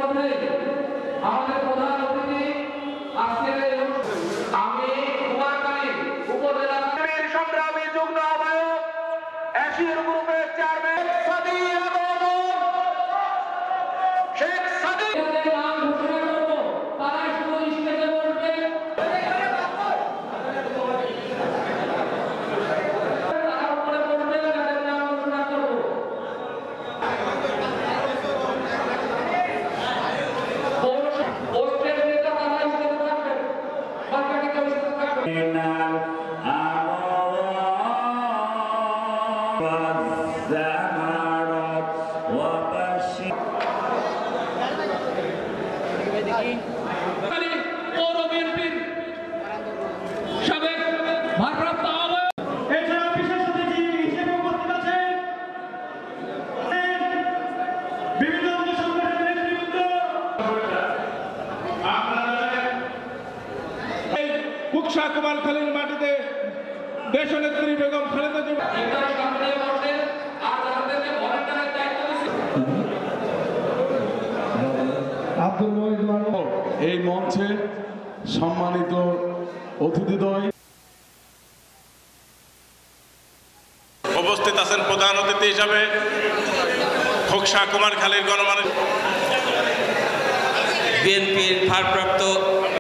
আমাদের প্রধান অতিথি আজকের আমি কুমারখালী উপজেলা সংগ্রামী যুগ্ম আহ্বায়ক এশিয়ান গ্রুপের চেয়ারম্যান শেখ সাদিক নাম ঘোষণা করব। তারা শুধু স্টেজে বসবে, তারা উপরে বসবে, তাদের নাম ঘোষণা করব। পোস্টের নেতা তারা স্টেজে থাকবেন, বাকি কেউ স্টেজে থাকবেন না। পৌর বিএনপির সাবেক ভারপ্রাপ্ত আহ্বায়ক এছাড়া বিশেষ অতিথি হিসেবে উপস্থিত আছেন বিভিন্ন সংগঠনের নেতৃবৃন্দ। কুকসা কুমারখালীর মাটিতে দেশনেত্রী বেগম খালেদা জিয়া আব্দুল মহিদ এই মঞ্চে সম্মানিত অতিথিদ্বয় উপস্থিত আছেন প্রধান অতিথি হিসাবে খোকসা কুমারখালীর গণমানুষ বিএনপির ভারপ্রাপ্ত